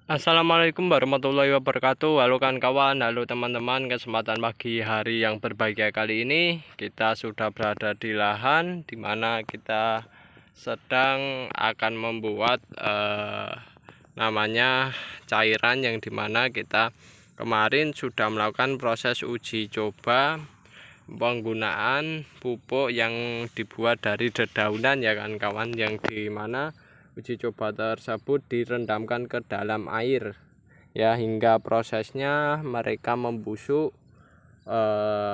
Assalamualaikum warahmatullahi wabarakatuh. Halo kawan-kawan, halo teman-teman. Kesempatan pagi hari yang berbahagia kali ini kita sudah berada di lahan di mana kita sedang akan membuat namanya cairan, yang dimana kita kemarin sudah melakukan proses uji coba penggunaan pupuk yang dibuat dari dedaunan, ya kan kawan, yang dimana uji coba tersebut direndamkan ke dalam air ya, hingga prosesnya mereka membusuk,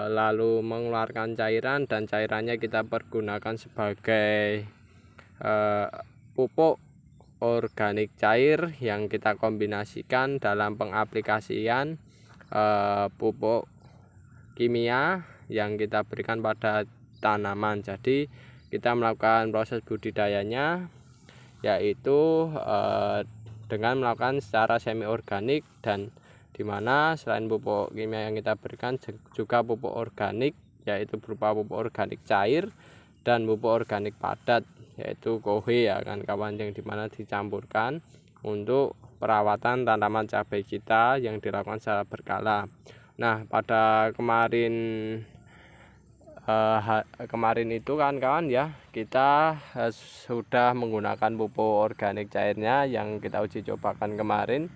lalu mengeluarkan cairan, dan cairannya kita pergunakan sebagai pupuk organik cair yang kita kombinasikan dalam pengaplikasian pupuk kimia yang kita berikan pada tanaman. Jadi kita melakukan proses budidayanya yaitu dengan melakukan secara semi organik, dan dimana selain pupuk kimia yang kita berikan juga pupuk organik, yaitu berupa pupuk organik cair dan pupuk organik padat, yaitu kohe, ya kan kawan, yang dimana dicampurkan untuk perawatan tanaman cabai kita yang dilakukan secara berkala. Nah, pada kemarin itu kan kawan ya, kita sudah menggunakan pupuk organik cairnya yang kita uji cobakan kemarin.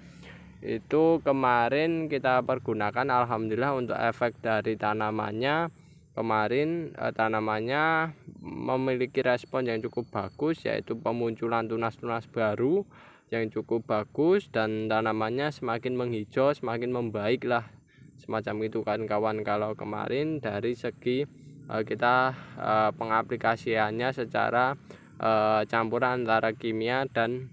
Itu kemarin kita pergunakan, alhamdulillah untuk efek dari tanamannya kemarin, tanamannya memiliki respon yang cukup bagus, yaitu pemunculan tunas-tunas baru yang cukup bagus, dan tanamannya semakin menghijau, semakin membaik lah, semacam itu kan kawan. Kalau kemarin dari segi kita pengaplikasiannya secara campuran antara kimia dan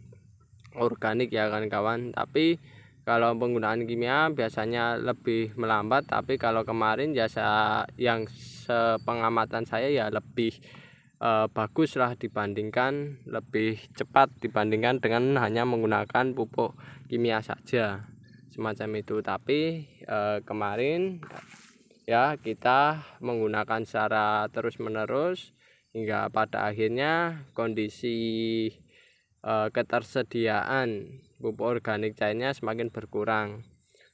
organik, ya kan kawan. Tapi kalau penggunaan kimia biasanya lebih melambat, tapi kalau kemarin jasa yang sepengamatan saya ya lebih bagus lah, dibandingkan lebih cepat dibandingkan dengan hanya menggunakan pupuk kimia saja, semacam itu. Tapi kemarin ya kita menggunakan secara terus menerus hingga pada akhirnya kondisi ketersediaan pupuk organik cairnya semakin berkurang.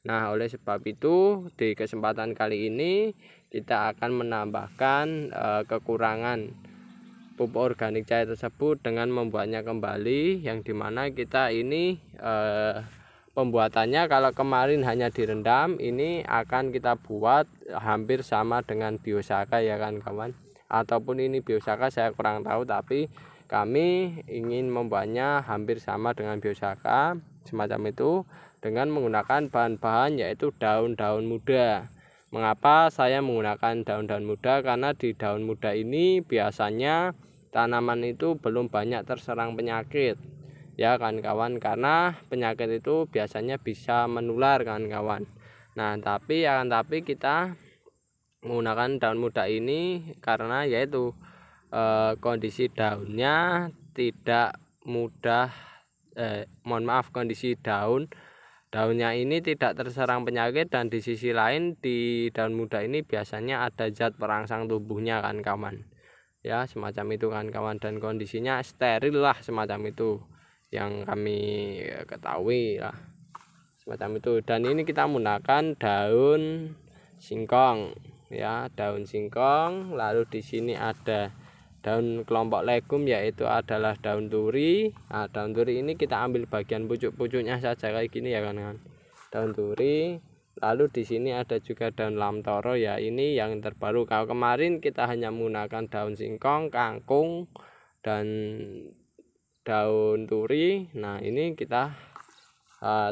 Nah, oleh sebab itu di kesempatan kali ini kita akan menambahkan kekurangan pupuk organik cair tersebut dengan membuatnya kembali, yang dimana kita ini pembuatannya kalau kemarin hanya direndam, ini akan kita buat hampir sama dengan biosaka, ya kan kawan, ataupun ini biosaka saya kurang tahu, tapi kami ingin membuatnya hampir sama dengan biosaka, semacam itu, dengan menggunakan bahan-bahan yaitu daun-daun muda. Mengapa saya menggunakan daun-daun muda? Karena di daun muda ini biasanya tanaman itu belum banyak terserang penyakit, ya kan kawan, karena penyakit itu biasanya bisa menular kan kawan. Nah, tapi kita menggunakan daun muda ini karena yaitu kondisi daunnya tidak mudah kondisi daunnya ini tidak terserang penyakit, dan di sisi lain di daun muda ini biasanya ada zat perangsang tubuhnya kan kawan, ya semacam itu kan kawan, dan kondisinya steril lah, semacam itu yang kami ketahui lah, semacam itu. Dan ini kita menggunakan daun singkong, ya daun singkong. Lalu di sini ada daun kelompok legum, yaitu adalah daun turi. Nah, daun turi ini kita ambil bagian pucuk-pucuknya saja kayak gini, ya kan, daun turi. Lalu di sini ada juga daun lamtoro, ya ini yang terbaru. Kalau kemarin kita hanya menggunakan daun singkong, kangkung, dan daun turi. Nah, ini kita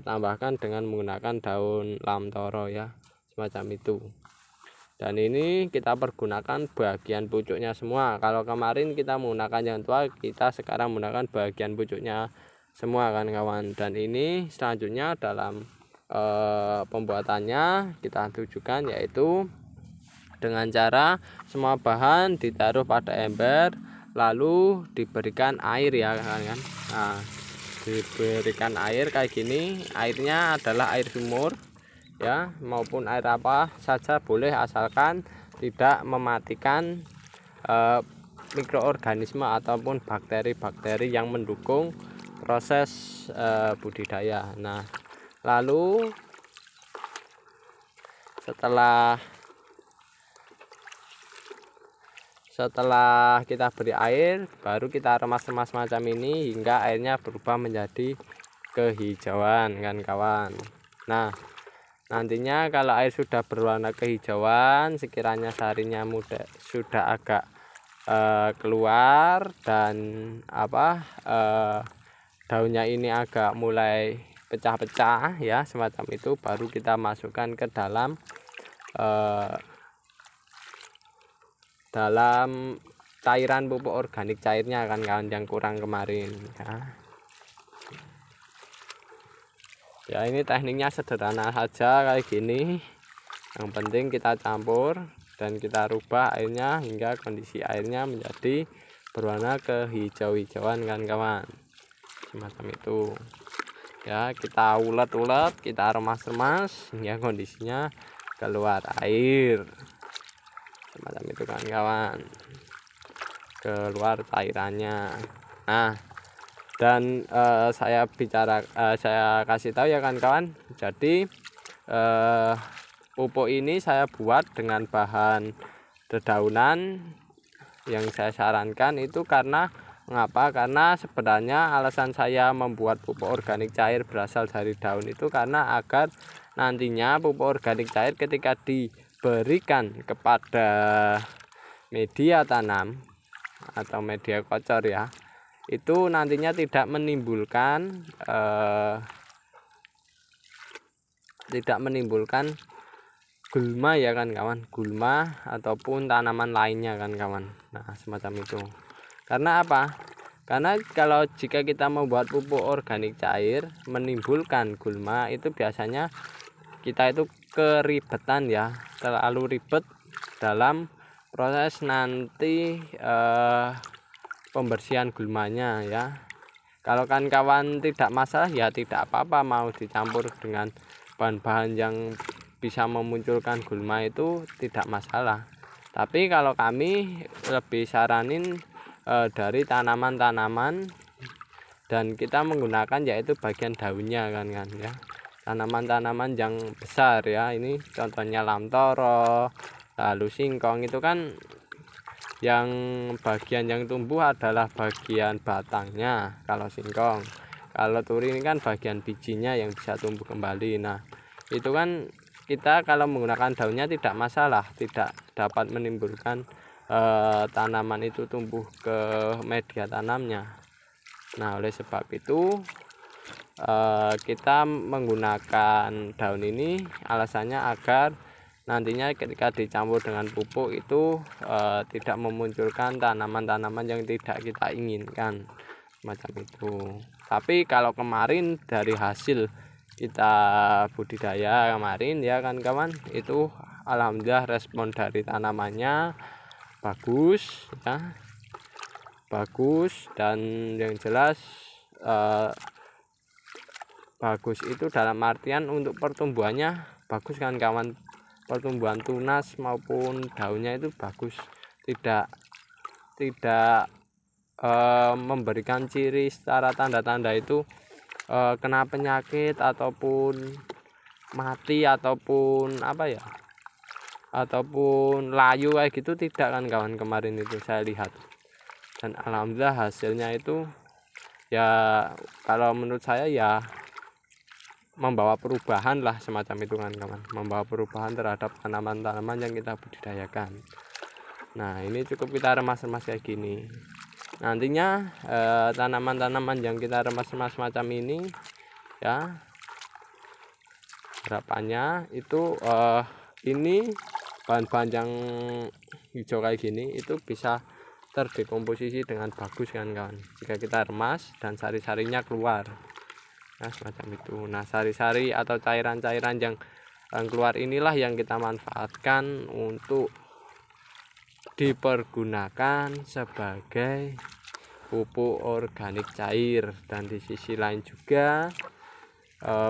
tambahkan dengan menggunakan daun lamtoro, ya semacam itu. Dan ini kita pergunakan bagian pucuknya semua. Kalau kemarin kita menggunakan yang tua, kita sekarang menggunakan bagian pucuknya semua kan kawan. Dan ini selanjutnya dalam pembuatannya kita tujukan, yaitu dengan cara semua bahan ditaruh pada ember, lalu diberikan air, ya kan. Nah, diberikan air kayak gini. Airnya adalah air sumur, ya, maupun air apa saja boleh, asalkan tidak mematikan mikroorganisme ataupun bakteri-bakteri yang mendukung proses budidaya. Nah, Lalu setelah kita beri air, baru kita remas-remas macam ini hingga airnya berubah menjadi kehijauan kan kawan. Nah, nantinya kalau air sudah berwarna kehijauan, sekiranya sarinya sudah agak keluar dan daunnya ini agak mulai pecah-pecah ya, semacam itu, baru kita masukkan ke dalam cairan pupuk organik cairnya kan kawan, yang kurang kemarin ya. Ini tekniknya sederhana saja kayak gini. Yang penting kita campur dan kita rubah airnya hingga kondisi airnya menjadi berwarna kehijau-hijauan kan kawan, semacam itu ya. Kita ulet-ulet, kita remas-remas hingga kondisinya keluar air, semacam itu kan kawan, keluar cairannya. Nah, dan saya kasih tahu ya kan kawan, jadi pupuk ini saya buat dengan bahan dedaunan. Yang saya sarankan itu karena mengapa? Karena sebenarnya alasan saya membuat pupuk organik cair berasal dari daun itu karena agar nantinya pupuk organik cair ketika diberikan kepada media tanam atau media kocor ya, itu nantinya tidak menimbulkan gulma ya kan kawan, gulma ataupun tanaman lainnya kan kawan. Nah, semacam itu. Karena apa? Karena kalau jika kita membuat pupuk organik cair menimbulkan gulma, itu biasanya kita itu keribetan ya, terlalu ribet dalam proses nanti pembersihan gulmanya ya. Kalau kan kawan tidak masalah ya tidak apa-apa, mau dicampur dengan bahan-bahan yang bisa memunculkan gulma itu tidak masalah. Tapi kalau kami lebih saranin dari tanaman-tanaman, dan kita menggunakan yaitu bagian daunnya kan ya. Tanaman-tanaman yang besar ya, ini contohnya lamtoro, lalu singkong, itu kan yang bagian yang tumbuh adalah bagian batangnya kalau singkong. Kalau turi ini kan bagian bijinya yang bisa tumbuh kembali. Nah, itu kan kita kalau menggunakan daunnya tidak masalah, tidak dapat menimbulkan tanaman itu tumbuh ke media tanamnya. Nah, oleh sebab itu kita menggunakan daun ini alasannya agar nantinya ketika dicampur dengan pupuk itu tidak memunculkan tanaman-tanaman yang tidak kita inginkan, macam itu. Tapi kalau kemarin dari hasil kita budidaya kemarin ya kan kawan, itu alhamdulillah respon dari tanamannya bagus ya, bagus. Dan yang jelas bagus itu dalam artian untuk pertumbuhannya bagus kan kawan, pertumbuhan tunas maupun daunnya itu bagus, tidak memberikan ciri secara tanda-tanda itu kena penyakit ataupun mati ataupun ataupun layu kayak gitu, tidak kan kawan. Kemarin itu saya lihat dan alhamdulillah hasilnya itu ya, kalau menurut saya ya membawa perubahan lah, semacam itu kan kawan, membawa perubahan terhadap tanaman-tanaman yang kita budidayakan. Nah, ini cukup kita remas-remas kayak gini. Nantinya tanaman-tanaman yang kita remas-remas macam ini ya, harapannya itu ini bahan-bahan yang hijau kayak gini itu bisa terdekomposisi dengan bagus kan kawan, jika kita remas dan sari-sarinya keluar. Nah, semacam itu. Nah, sari-sari atau cairan-cairan yang keluar inilah yang kita manfaatkan untuk dipergunakan sebagai pupuk organik cair. Dan di sisi lain juga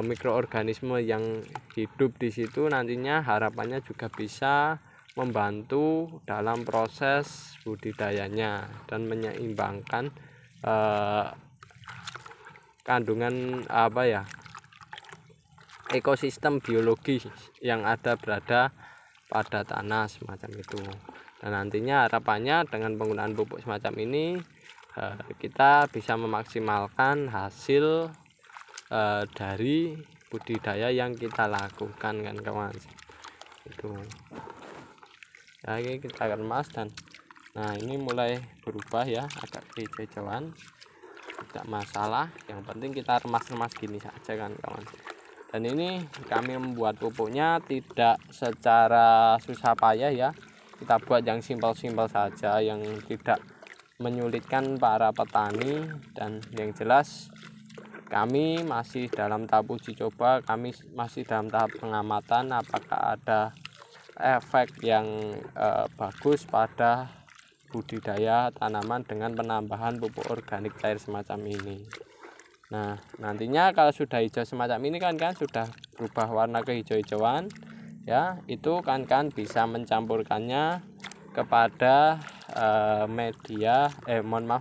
mikroorganisme yang hidup di situ nantinya harapannya juga bisa membantu dalam proses budidayanya dan menyeimbangkan kandungan ekosistem biologi yang berada pada tanah semacam itu. Dan nantinya harapannya dengan penggunaan pupuk semacam ini kita bisa memaksimalkan hasil dari budidaya yang kita lakukan kan kawan. Itu ya, ini kita kemas dan nah ini mulai berubah ya, agak hijau-hijauan, tidak masalah, yang penting kita remas-remas gini saja kan kawan. Dan ini kami membuat pupuknya tidak secara susah payah ya, kita buat yang simpel-simpel saja, yang tidak menyulitkan para petani. Dan yang jelas kami masih dalam tahap uji coba, kami masih dalam tahap pengamatan apakah ada efek yang bagus pada budidaya tanaman dengan penambahan pupuk organik cair semacam ini. Nah, nantinya kalau sudah hijau semacam ini kan sudah berubah warna ke hijau-hijauan ya, itu kan bisa mencampurkannya kepada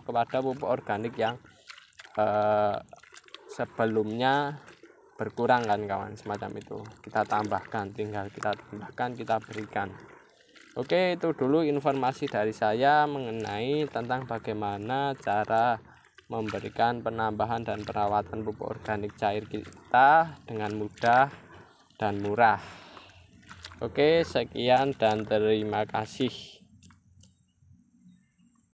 kepada pupuk organik yang sebelumnya berkurang kan kawan, semacam itu. Kita tambahkan, tinggal kita tambahkan, kita berikan. Oke, itu dulu informasi dari saya mengenai tentang bagaimana cara memberikan penambahan dan perawatan pupuk organik cair kita dengan mudah dan murah. Oke, sekian dan terima kasih.